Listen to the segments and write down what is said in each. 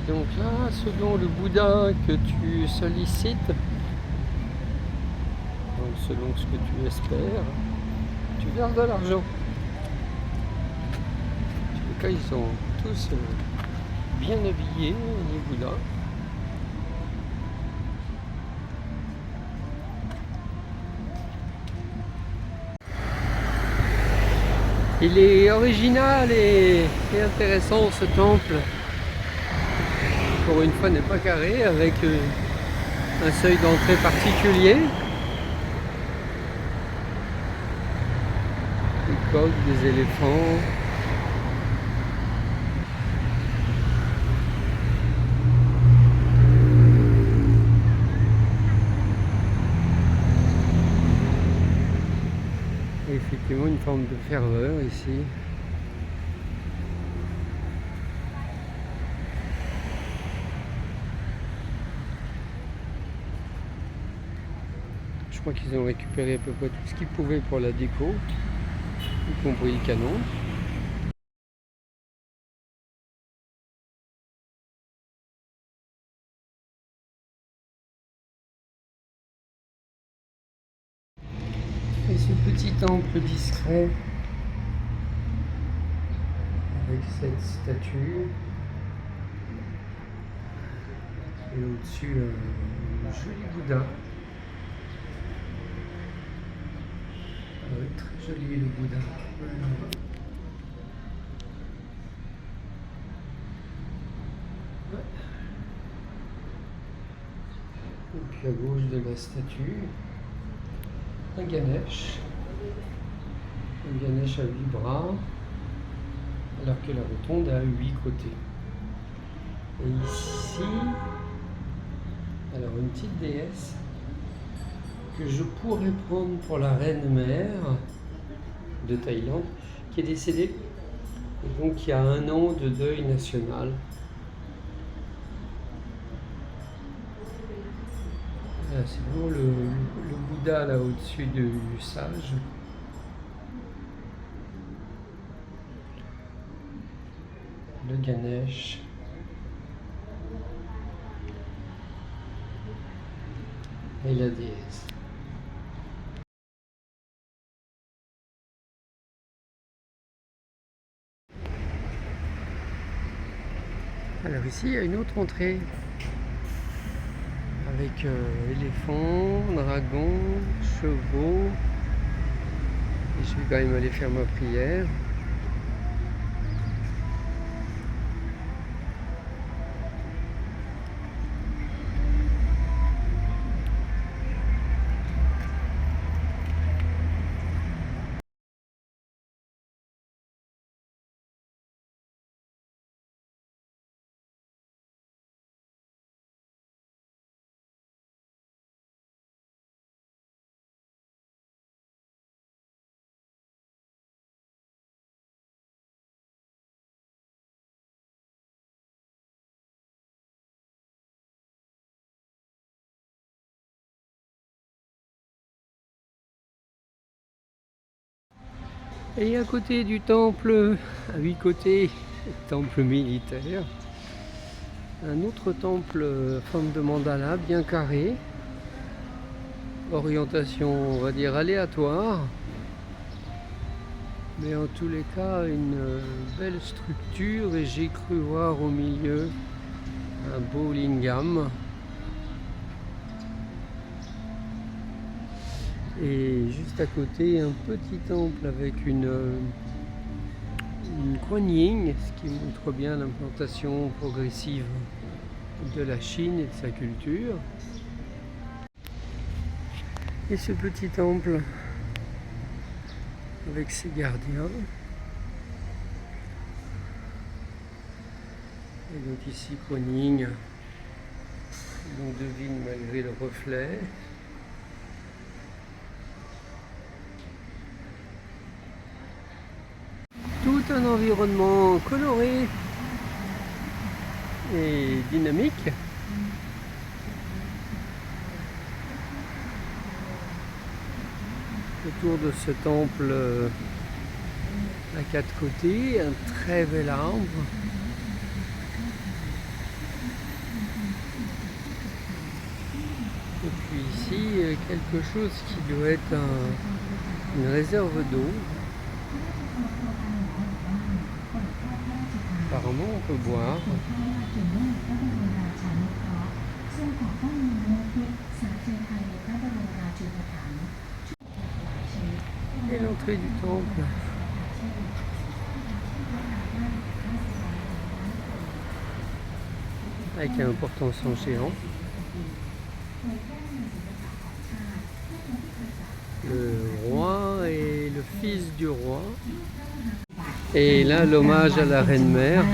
Donc là, selon le Bouddha que tu sollicites, donc selon ce que tu espères, tu verses de l'argent. En tout cas, ils sont tous bien habillés, les Bouddhas. Il est original et intéressant ce temple. Pour une fois, n'est pas carré, avec un seuil d'entrée particulier. Des coqs, des éléphants. Et effectivement, une forme de ferveur ici. Je crois qu'ils ont récupéré à peu près tout ce qu'ils pouvaient pour la déco, y compris le canon. Et ce petit temple discret, avec cette statue, et au-dessus un joli Bouddha. Très joli le Bouddha. Et puis à gauche de la statue, un Ganesh. Un Ganesh à 8 bras, alors que la rotonde a 8 côtés. Et ici, alors une petite déesse que je pourrais prendre pour la reine mère de Thaïlande, qui est décédée, et donc qui a 1 an de deuil national. C'est vraiment le Bouddha là au-dessus du sage. Le Ganesh. Et la déesse. Alors ici, il y a une autre entrée avec éléphants, dragons, chevaux. Et je vais quand même aller faire ma prière. Et à côté du temple, à 8 côtés, temple militaire, un autre temple forme de mandala bien carré, orientation on va dire aléatoire, mais en tous les cas une belle structure, et j'ai cru voir au milieu un beau lingam. Et juste à côté, un petit temple avec une Kuan-Yin, ce qui montre bien l'implantation progressive de la Chine et de sa culture. Et ce petit temple avec ses gardiens. Et donc ici Kuan-Yin, on devine malgré le reflet. Tout un environnement coloré et dynamique. Autour de ce temple à 4 côtés, un très bel arbre. ici quelque chose qui doit être une réserve d'eau. Apparemment on peut boire. Et l'entrée du temple. Avec un porte-encens géant. Le roi et le fils du roi. Et là, l'hommage à la reine-mère,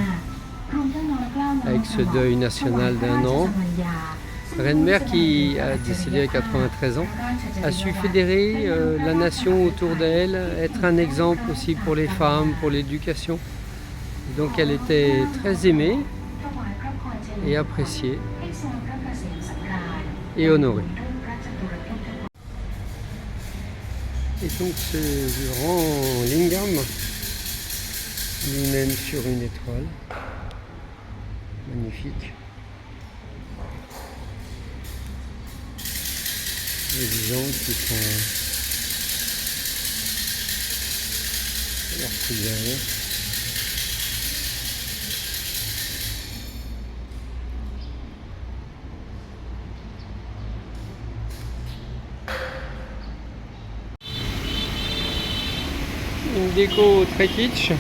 avec ce deuil national d'1 an. Reine-mère qui a décédé à 93 ans, a su fédérer la nation autour d'elle, être un exemple aussi pour les femmes, pour l'éducation. Donc elle était très aimée et appréciée et honorée. Et donc ce grand lingam lui mène sur une étoile magnifique. Les gens qui font leur prière. Une déco très kitsch.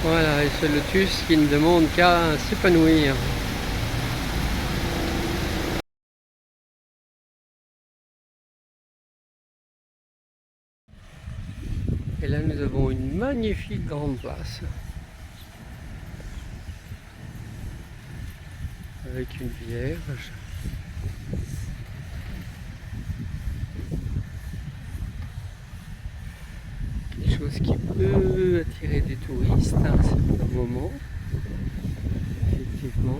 Voilà, et ce lotus qui ne demande qu'à s'épanouir. Et là nous avons une magnifique grande place. Avec une vierge. Quelque chose qui peut attirer des touristes à un certain moment. Effectivement.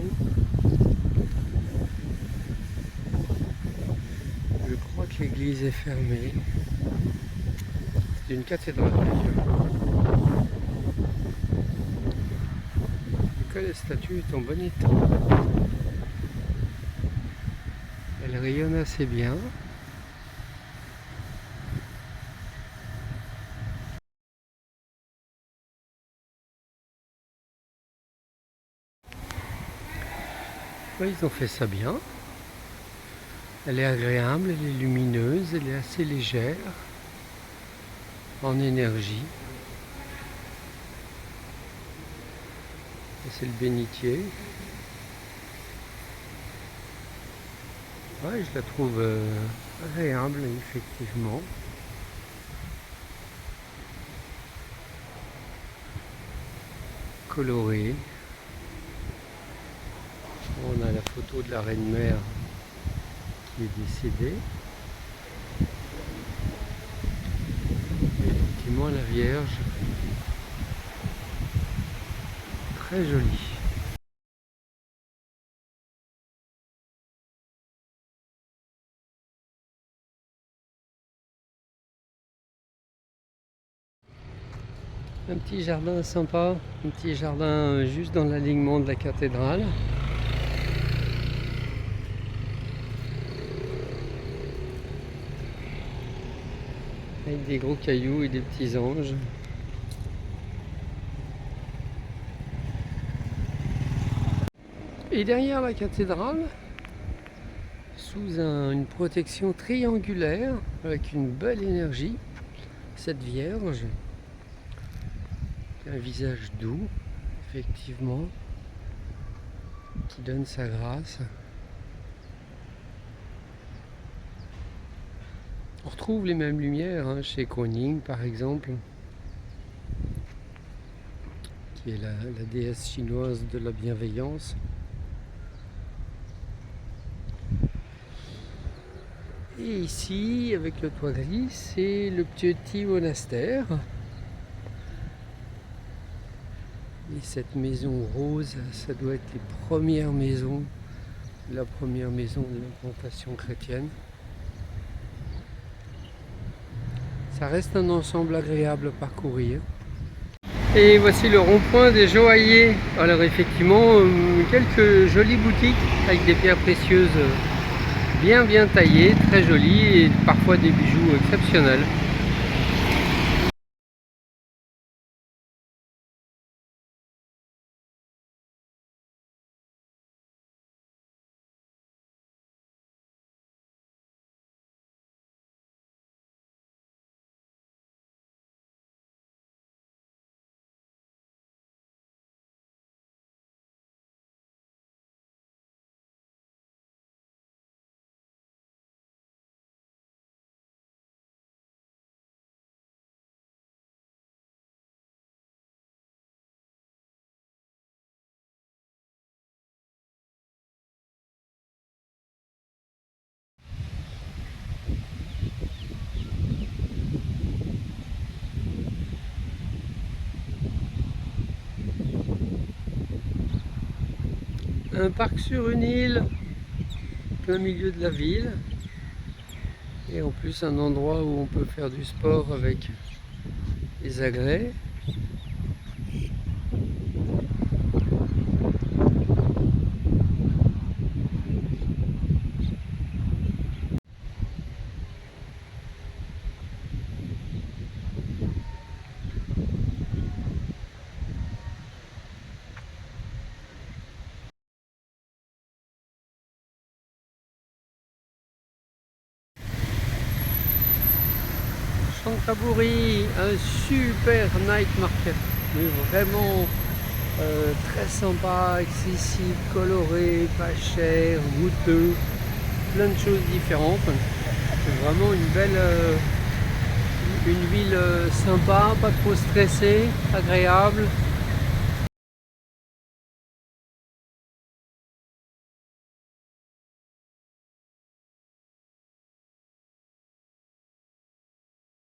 Je crois que l'église est fermée. C'est une cathédrale d'ailleurs. En tout cas, la statue est en bon état. Elle rayonne assez bien. Ouais, ils ont fait ça bien. Elle est agréable, elle est lumineuse, elle est assez légère en énergie. C'est le bénitier. Ouais, je la trouve agréable, effectivement. Colorée. On a la photo de la reine-mère qui est décédée. Et effectivement, la Vierge. Très jolie. Un petit jardin sympa, un petit jardin juste dans l'alignement de la cathédrale. Avec des gros cailloux et des petits anges. Et derrière la cathédrale, sous une protection triangulaire, avec une belle énergie, cette Vierge, un visage doux, effectivement, qui donne sa grâce. On retrouve les mêmes lumières chez Kuan-Yin par exemple, qui est la déesse chinoise de la bienveillance. Et ici, avec le toit gris, c'est le petit monastère. Et cette maison rose, ça doit être les premières maisons, la première maison de l'implantation chrétienne. Ça reste un ensemble agréable à parcourir. Et voici le rond-point des joailliers. Alors effectivement, quelques jolies boutiques avec des pierres précieuses bien taillées, très jolies et parfois des bijoux exceptionnels. Un parc sur une île, plein milieu de la ville. Et en plus un endroit où on peut faire du sport avec les agrès. Chantaburi, un super night market, mais vraiment très sympa, accessible, coloré, pas cher, goûteux, plein de choses différentes. C'est vraiment une belle, une ville sympa, pas trop stressée, agréable.